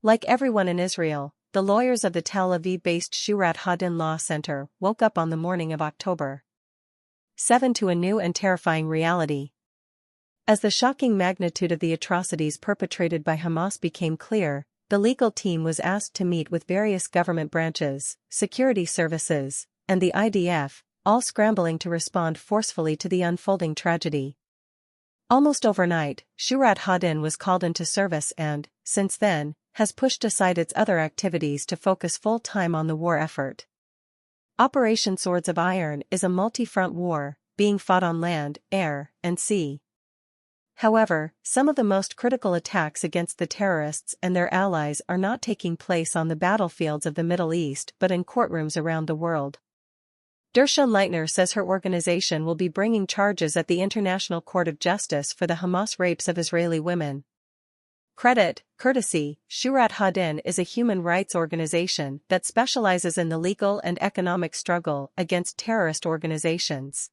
Like everyone in Israel, the lawyers of the Tel Aviv-based Shurat Hadin Law Center woke up on the morning of October 7 to a new and terrifying reality. As the shocking magnitude of the atrocities perpetrated by Hamas became clear, the legal team was asked to meet with various government branches, security services, and the IDF, all scrambling to respond forcefully to the unfolding tragedy. Almost overnight, Shurat Hadin was called into service and, since then, has pushed aside its other activities to focus full-time on the war effort. Operation Swords of Iron is a multi-front war, being fought on land, air, and sea. However, some of the most critical attacks against the terrorists and their allies are not taking place on the battlefields of the Middle East but in courtrooms around the world. Dersha Leitner says her organization will be bringing charges at the International Court of Justice for the Hamas rapes of Israeli women. Courtesy, Shurat Hadin is a human rights organization that specializes in the legal and economic struggle against terrorist organizations.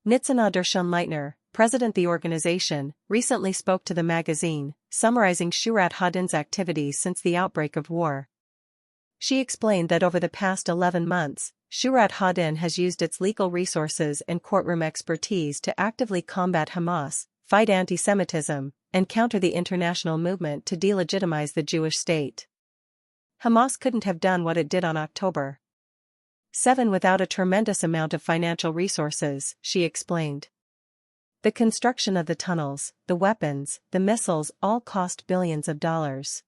Nitzana Dershon Leitner, president of the organization, recently spoke to the magazine, summarizing Shurat Hadin's activities since the outbreak of war. She explained that over the past 11 months, Shurat Hadin has used its legal resources and courtroom expertise to actively combat Hamas, fight anti-Semitism, and counter the international movement to delegitimize the Jewish state. Hamas couldn't have done what it did on October 7 without a tremendous amount of financial resources, she explained. The construction of the tunnels, the weapons, the missiles all cost billions of dollars.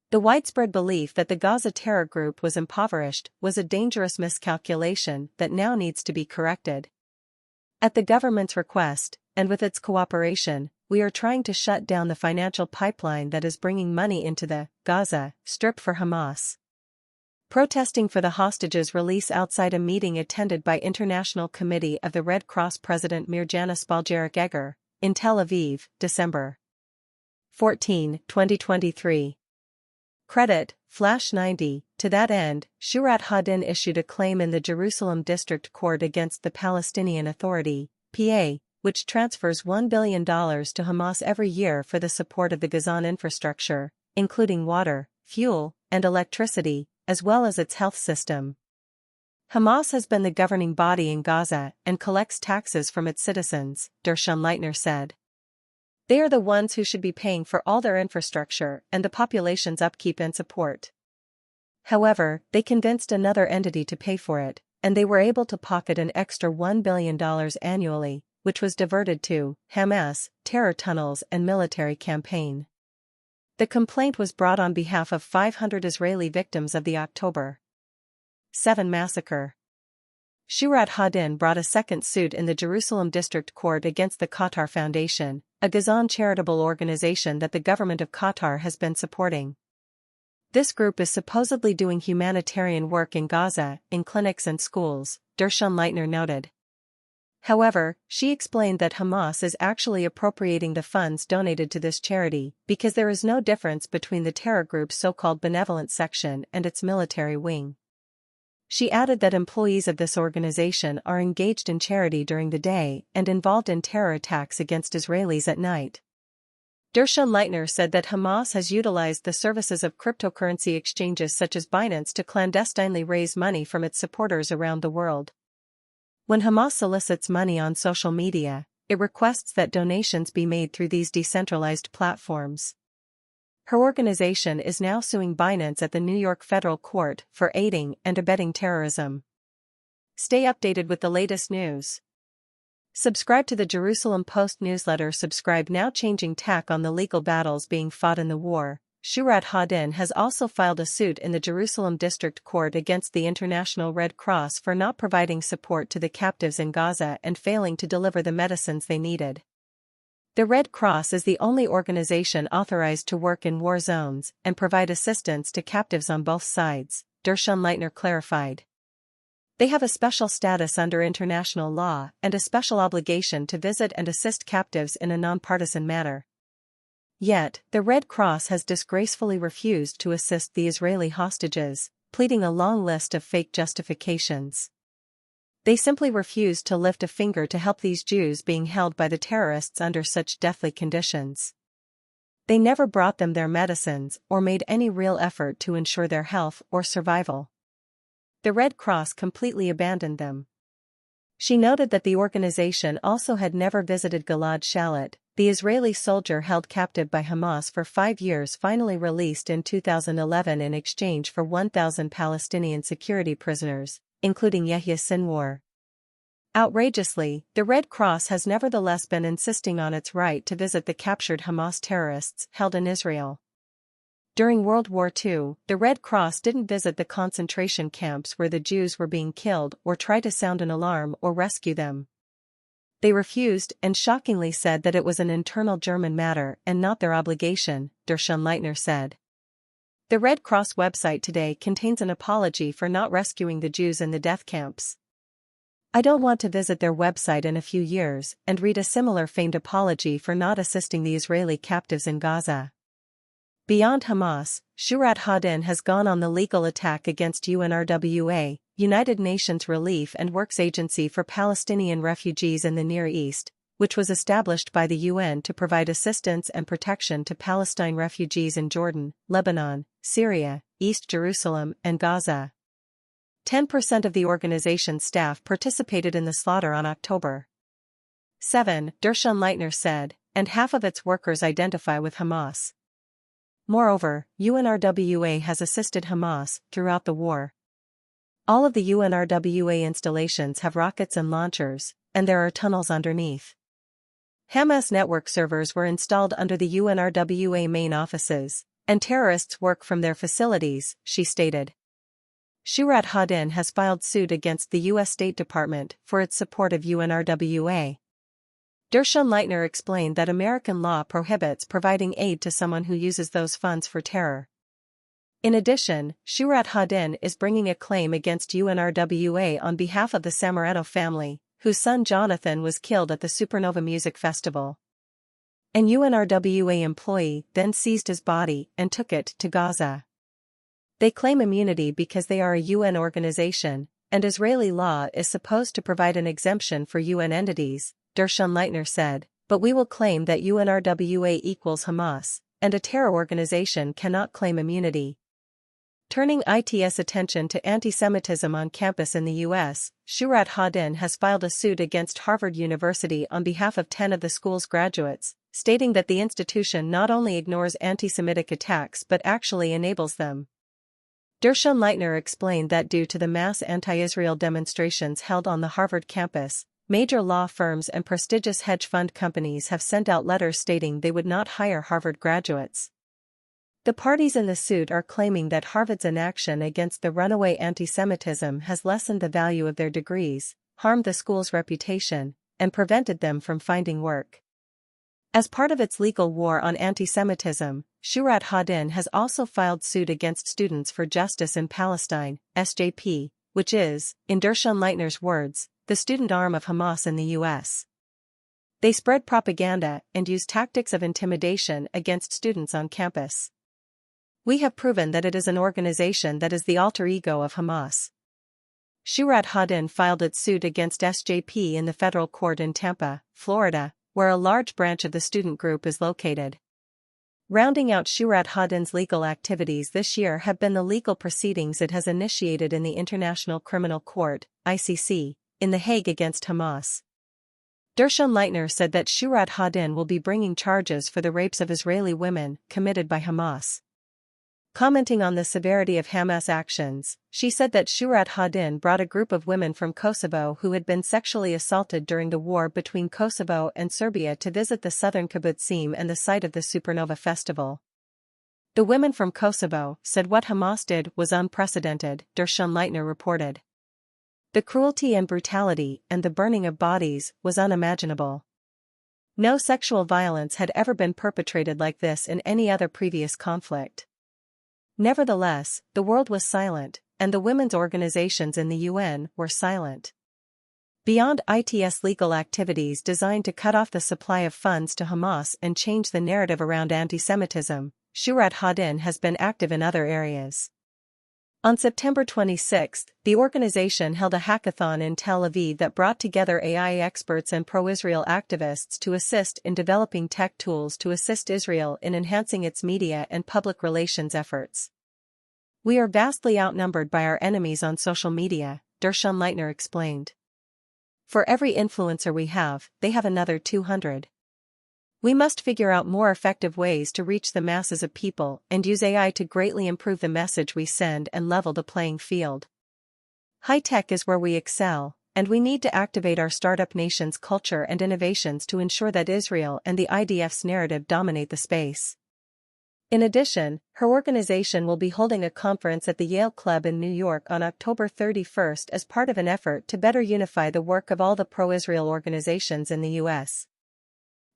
The widespread belief that the Gaza terror group was impoverished was a dangerous miscalculation that now needs to be corrected. At the government's request, and with its cooperation, we are trying to shut down the financial pipeline that is bringing money into the Gaza Strip for Hamas. Protesting for the hostages' release outside a meeting attended by International Committee of the Red Cross President Mirjana Spaljarek-Egger, in Tel Aviv, December 14, 2023. Flash 90. To that end, Shurat Hadin issued a claim in the Jerusalem District Court against the Palestinian Authority, PA, which transfers $1 billion to Hamas every year for the support of the Gazan infrastructure, including water, fuel, and electricity, as well as its health system. Hamas has been the governing body in Gaza and collects taxes from its citizens, Dershon Leitner said. They are the ones who should be paying for all their infrastructure and the population's upkeep and support. However, they convinced another entity to pay for it, and they were able to pocket an extra $1 billion annually, which was diverted to Hamas, terror tunnels and military campaign. The complaint was brought on behalf of 500 Israeli victims of the October 7 massacre. Shurat Hadin brought a second suit in the Jerusalem District Court against the Qatar Foundation, a Gazan charitable organization that the government of Qatar has been supporting. This group is supposedly doing humanitarian work in Gaza, in clinics and schools, Dershon Leitner noted. However, she explained that Hamas is actually appropriating the funds donated to this charity because there is no difference between the terror group's so-called benevolent section and its military wing. She added that employees of this organization are engaged in charity during the day and involved in terror attacks against Israelis at night. Dershon Leitner said that Hamas has utilized the services of cryptocurrency exchanges such as Binance to clandestinely raise money from its supporters around the world. When Hamas solicits money on social media, it requests that donations be made through these decentralized platforms. Her organization is now suing Binance at the New York Federal Court for aiding and abetting terrorism. Stay updated with the latest news. Subscribe to the Jerusalem Post newsletter. Subscribe now. Changing tack on the legal battles being fought in the war. Shurat Hadin has also filed a suit in the Jerusalem District Court against the International Red Cross for not providing support to the captives in Gaza and failing to deliver the medicines they needed. The Red Cross is the only organization authorized to work in war zones and provide assistance to captives on both sides, Dershon Leitner clarified. They have a special status under international law and a special obligation to visit and assist captives in a nonpartisan manner. Yet, the Red Cross has disgracefully refused to assist the Israeli hostages, pleading a long list of fake justifications. They simply refuse to lift a finger to help these Jews being held by the terrorists under such deathly conditions. They never brought them their medicines or made any real effort to ensure their health or survival. The Red Cross completely abandoned them. She noted that the organization also had never visited Gilad Shalit, the Israeli soldier held captive by Hamas for 5 years, finally released in 2011 in exchange for 1,000 Palestinian security prisoners, including Yahya Sinwar. Outrageously, the Red Cross has nevertheless been insisting on its right to visit the captured Hamas terrorists held in Israel. During World War II, the Red Cross didn't visit the concentration camps where the Jews were being killed or try to sound an alarm or rescue them. They refused and shockingly said that it was an internal German matter and not their obligation, Gershon Leitner said. The Red Cross website today contains an apology for not rescuing the Jews in the death camps. I don't want to visit their website in a few years and read a similar feigned apology for not assisting the Israeli captives in Gaza. Beyond Hamas, Shurat Hadin has gone on the legal attack against UNRWA, United Nations Relief and Works Agency for Palestinian Refugees in the Near East, which was established by the UN to provide assistance and protection to Palestine refugees in Jordan, Lebanon, Syria, East Jerusalem, and Gaza. 10% of the organization's staff participated in the slaughter on October 7, Gershon Leitner said, and half of its workers identify with Hamas. Moreover, UNRWA has assisted Hamas throughout the war. All of the UNRWA installations have rockets and launchers, and there are tunnels underneath. Hamas network servers were installed under the UNRWA main offices, and terrorists work from their facilities, she stated. Shurat Hadin has filed suit against the U.S. State Department for its support of UNRWA. Gershon Leitner explained that American law prohibits providing aid to someone who uses those funds for terror. In addition, Shurat Hadin is bringing a claim against UNRWA on behalf of the Samaretto family, whose son Jonathan was killed at the Supernova Music Festival. An UNRWA employee then seized his body and took it to Gaza. They claim immunity because they are a UN organization, and Israeli law is supposed to provide an exemption for UN entities, Gershon Leitner said, but we will claim that UNRWA equals Hamas, and a terror organization cannot claim immunity. Turning IT's attention to anti-Semitism on campus in the U.S., Shurat Hadin has filed a suit against Harvard University on behalf of 10 of the school's graduates, stating that the institution not only ignores anti-Semitic attacks but actually enables them. Gershon Leitner explained that due to the mass anti-Israel demonstrations held on the Harvard campus, major law firms and prestigious hedge fund companies have sent out letters stating they would not hire Harvard graduates. The parties in the suit are claiming that Harvard's inaction against the runaway anti-Semitism has lessened the value of their degrees, harmed the school's reputation, and prevented them from finding work. As part of its legal war on anti-Semitism, Shurat Hadin has also filed suit against Students for Justice in Palestine, SJP, which is, in Gershon Leitner's words, the student arm of Hamas in the U.S. They spread propaganda and use tactics of intimidation against students on campus. We have proven that it is an organization that is the alter ego of Hamas. Shurat Hadin filed its suit against SJP in the federal court in Tampa, Florida, where a large branch of the student group is located. Rounding out Shurat Hadin's legal activities this year have been the legal proceedings it has initiated in the International Criminal Court, ICC, in The Hague against Hamas. Gershon Leitner said that Shurat Hadin will be bringing charges for the rapes of Israeli women committed by Hamas. Commenting on the severity of Hamas actions, she said that Shurat Hadin brought a group of women from Kosovo who had been sexually assaulted during the war between Kosovo and Serbia to visit the southern kibbutzim and the site of the Supernova Festival. The women from Kosovo said what Hamas did was unprecedented, Gershon Leitner reported. The cruelty and brutality and the burning of bodies was unimaginable. No sexual violence had ever been perpetrated like this in any other previous conflict. Nevertheless, the world was silent, and the women's organizations in the UN were silent. Beyond IT's legal activities designed to cut off the supply of funds to Hamas and change the narrative around anti-Semitism, Shurat Hadin has been active in other areas. On September 26, the organization held a hackathon in Tel Aviv that brought together AI experts and pro-Israel activists to assist in developing tech tools to assist Israel in enhancing its media and public relations efforts. "We are vastly outnumbered by our enemies on social media," Gershom Leitner explained. "For every influencer we have, they have another 200. We must figure out more effective ways to reach the masses of people and use AI to greatly improve the message we send and level the playing field. High tech is where we excel, and we need to activate our startup nation's culture and innovations to ensure that Israel and the IDF's narrative dominate the space." In addition, her organization will be holding a conference at the Yale Club in New York on October 31 as part of an effort to better unify the work of all the pro-Israel organizations in the U.S.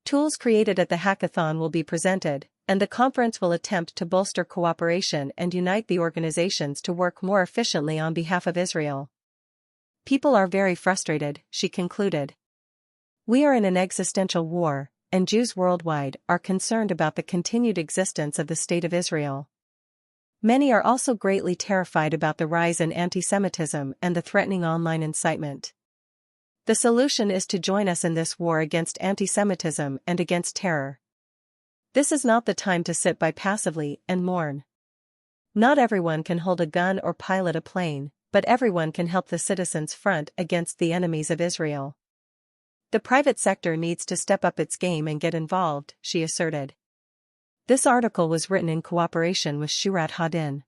Tools created at the hackathon will be presented, and the conference will attempt to bolster cooperation and unite the organizations to work more efficiently on behalf of Israel. "People are very frustrated," she concluded. "We are in an existential war, and Jews worldwide are concerned about the continued existence of the State of Israel. Many are also greatly terrified about the rise in anti-Semitism and the threatening online incitement. The solution is to join us in this war against anti-Semitism and against terror. This is not the time to sit by passively and mourn. Not everyone can hold a gun or pilot a plane, but everyone can help the citizens front against the enemies of Israel. The private sector needs to step up its game and get involved," she asserted. This article was written in cooperation with Shurat Hadin.